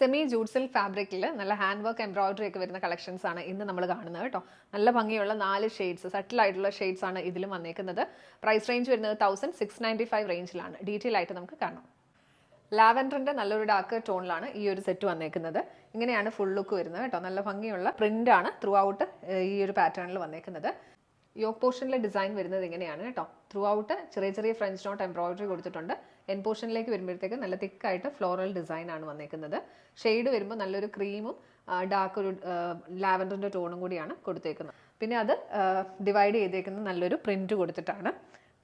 Semi jute silk ഫാബ്രിക്കിൽ നല്ല hand work embroidery ഒക്കെ വരുന്ന കളക്ഷൻസ് ആണ് ഇന്ന് നമ്മൾ കാണുന്നത് കേട്ടോ. നല്ല ഭംഗിയുള്ള 4 ഷെയ്ഡ്സ്, സട്ടിലായിട്ടുള്ള ഷെയ്ഡ്സ് ആണ് ഇതിലും വന്നേക്കുന്നത്. പ്രൈസ് റേഞ്ച് വരുന്നത് 1695 റേഞ്ചിലാണ്. ഡീറ്റെയിൽ ആയിട്ട് നമുക്ക് കാണാം. ലാവൻഡറിന്റെ നല്ലൊരു ഡാർക്ക് ടോണിലാണ് ഈ ഒരു സെറ്റ് വന്നേക്കുന്നത്. ഇങ്ങനെയാണ് ഫുൾ ലുക്ക് വരുന്നത് കേട്ടോ. നല്ല ഭംഗിയുള്ള പ്രിന്റ് ആണ് ത്രൂ ഔട്ട് ഈ ഒരു പാറ്റേണിൽ വന്നേക്കുന്നത്. യോക്ക് പോർഷനിലെ ഡിസൈൻ വരുന്നത് ഇങ്ങനെയാണ് കേട്ടോ. ത്രൂ ഔട്ട് ചെറിയ ചെറിയ ഫ്രഞ്ച് നോട്ട് എംബ്രോയിഡറി കൊടുത്തിട്ടുണ്ട്. എൻ പോർഷനിലേക്ക് വരുമ്പോഴത്തേക്ക് നല്ല തിക്കായിട്ട് ഫ്ലോറൽ ഡിസൈൻ ആണ് വന്നേക്കുന്നത്. ഷെയ്ഡ് വരുമ്പോൾ നല്ലൊരു ക്രീമും ഡാർക്ക് ഒരു ലാവൻഡറിന്റെ ടോണും കൂടിയാണ് കൊടുത്തേക്കുന്നത്. പിന്നെ അത് ഡിവൈഡ് ചെയ്തേക്കുന്നത് നല്ലൊരു പ്രിന്റ് കൊടുത്തിട്ടാണ്.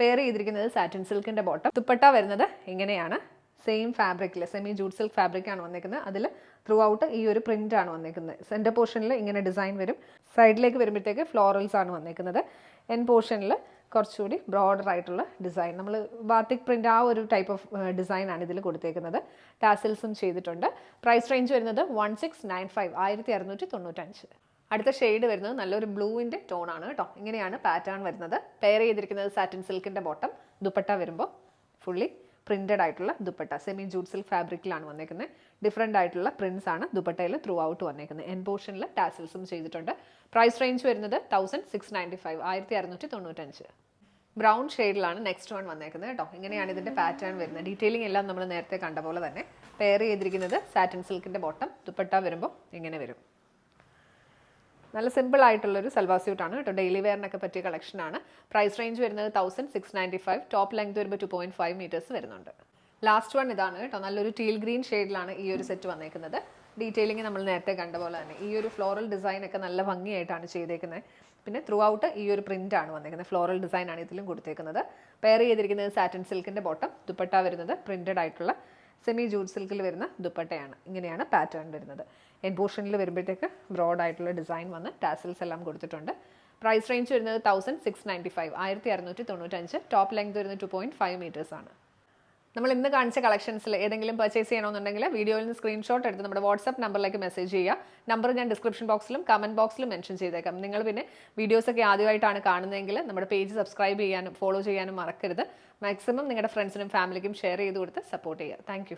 പെയർ ചെയ്തിരിക്കുന്നത് സാറ്റിൻ സിൽക്കിന്റെ ബോട്ടം. ദുപ്പട്ട വരുന്നത് ഇങ്ങനെയാണ്. സെയിം ഫാബ്രിക്കിൽ സെമി ജൂട്ട് സിൽക്ക് ഫാബ്രിക് ആണ് വന്നിരിക്കുന്നത്. അതിൽ ത്രൂ ഔട്ട് ഈ ഒരു പ്രിന്റ് ആണ് വന്നിരിക്കുന്നത്. സെന്റർ പോർഷനിൽ ഇങ്ങനെ ഡിസൈൻ വരും. സൈഡിലേക്ക് വരുമ്പോഴത്തേക്ക് ഫ്ലോറൽസ് ആണ് വന്നിരിക്കുന്നത്. എൻ പോർഷനിൽ കുറച്ചുകൂടി ബ്രോഡർ ആയിട്ടുള്ള ഡിസൈൻ, നമ്മൾ ബാത്തിക് പ്രിന്റ് ആ ഒരു ടൈപ്പ് ഓഫ് ഡിസൈൻ ആണ് ഇതിൽ കൊടുത്തേക്കുന്നത്. ടാസിൽസും ചെയ്തിട്ടുണ്ട്. പ്രൈസ് റേഞ്ച് വരുന്നത് 1695 1695. അടുത്ത ഷെയ്ഡ് വരുന്നത് നല്ലൊരു ബ്ലൂവിൻ്റെ ടോൺ ആണ് കേട്ടോ. ഇങ്ങനെയാണ് പാറ്റേൺ വരുന്നത്. പെയർ ചെയ്തിരിക്കുന്നത് സാറ്റിൻ സിൽക്കിന്റെ ബോട്ടം. ദുപ്പട്ട വരുമ്പോൾ ഫുള്ളി പ്രിന്റഡ് ആയിട്ടുള്ള ദുപ്പട്ട. സെമി ജൂട്ട് സിൽക്ക് ഫാബ്രിക്കിലാണ് വന്നേക്കുന്നത്. ഡിഫറെൻ്റ് ആയിട്ടുള്ള പ്രിന്റ്സ് ആണ് ദുപ്പട്ടയിൽ ത്രൂ ഔട്ട് വന്നേക്കുന്നത്. എൻ പോർഷനിൽ ടാസിൽസും ചെയ്തിട്ടുണ്ട്. പ്രൈസ് റേഞ്ച് വരുന്നത് 1695 1695. ബ്രൗൺ ഷെയ്ഡിലാണ് നെക്സ്റ്റ് വൺ വന്നേക്കുന്നത് കേട്ടോ. ഇങ്ങനെയാണ് ഇതിന്റെ പാറ്റേൺ വരുന്നത്. ഡീറ്റെയിലിംഗ് എല്ലാം നമ്മൾ നേരത്തെ കണ്ട പോലെ തന്നെ. പെയർ ചെയ്തിരിക്കുന്നത് സാറ്റിൻ സിൽക്കിന്റെ ബോട്ടം. ദുപ്പട്ട വരുമ്പോൾ ഇങ്ങനെ വരും. നല്ല സിമ്പിൾ ആയിട്ടുള്ളൊരു സൽവാർ സ്യൂട്ടാണ് കേട്ടോ. ഡെയിലി വെയറിനൊക്കെ പറ്റിയ കളക്ഷനാണ്. പ്രൈസ് റേഞ്ച് വരുന്നത് 1695. ടോപ്പ് ലെങ്ത് വരുമ്പോൾ 2.5 മീറ്റേഴ്സ് വരുന്നുണ്ട്. ലാസ്റ്റ് വൺ ഇതാണ് കേട്ടോ. നല്ലൊരു ടീൽ ഗ്രീൻ ഷെയ്ഡിലാണ് ഈ ഒരു സെറ്റ് വന്നേക്കുന്നത്. ഡീറ്റെയിലിംഗ് നമ്മൾ നേരത്തെ കണ്ട പോലെ തന്നെ ഈ ഒരു ഫ്ലോറൽ ഡിസൈൻ ഒക്കെ നല്ല ഭംഗിയായിട്ടാണ് ചെയ്തേക്കുന്നത്. പിന്നെ ത്രൂ ഔട്ട് ഈ ഒരു പ്രിന്റ് ആണ് വന്നേക്കുന്നത്. ഫ്ലോറൽ ഡിസൈൻ ആണ് ഇതിലും കൊടുത്തേക്കുന്നത്. പെയർ ചെയ്തിരിക്കുന്നത് സാറ്റിൻ സിൽക്കിന്റെ ബോട്ടം. ദുപ്പട്ട വരുന്നത് പ്രിന്റഡ് ആയിട്ടുള്ള സെമി ജൂട്ട് സിൽക്കിൽ വരുന്ന ദുപ്പട്ടയാണ്. ഇങ്ങനെയാണ് പാറ്റേൺ വരുന്നത്. എൻ പോർഷനിൽ വരുമ്പോഴത്തേക്ക് ബ്രോഡ് ആയിട്ടുള്ള ഡിസൈൻ വന്ന് ടാസിൽസ് എല്ലാം കൊടുത്തിട്ടുണ്ട്. പ്രൈസ് റേഞ്ച് വരുന്നത് 1695 1695. ടോപ്പ് ലെങ്ത് വരുന്നത് 2.5 മീറ്റേഴ്സ് ആണ്. നമ്മൾ ഇന്ന് കാണിച്ച കളക്ഷൻസിൽ ഏതെങ്കിലും പർച്ചേസ് ചെയ്യണമെന്നുണ്ടെങ്കിൽ വീഡിയോയിൽ നിന്ന് സ്ക്രീൻഷോട്ട് എടുത്ത് നമ്മുടെ വാട്സ്ആപ്പ് നമ്പറിലേക്ക് മെസ്സേജ് ചെയ്യുക. നമ്പർ ഞാൻ ഡിസ്ക്രിപ്ഷൻ ബോക്സിലും കമന്റ് ബോക്സിലും മെൻഷൻ ചെയ്തേക്കാം. നിങ്ങൾ പിന്നെ വീഡിയോസൊക്കെ ആദ്യമായിട്ടാണ് കാണുന്നതെങ്കിൽ നമ്മുടെ പേജ് സബ്സ്ക്രൈബ് ചെയ്യാനും ഫോളോ ചെയ്യാനും മറക്കരുത്. മാക്സിമം നിങ്ങളുടെ ഫ്രണ്ട്സിനും ഫാമിലിക്കും ഷെയർ ചെയ്ത് കൊടുത്ത് സപ്പോർട്ട് ചെയ്യുക. താങ്ക്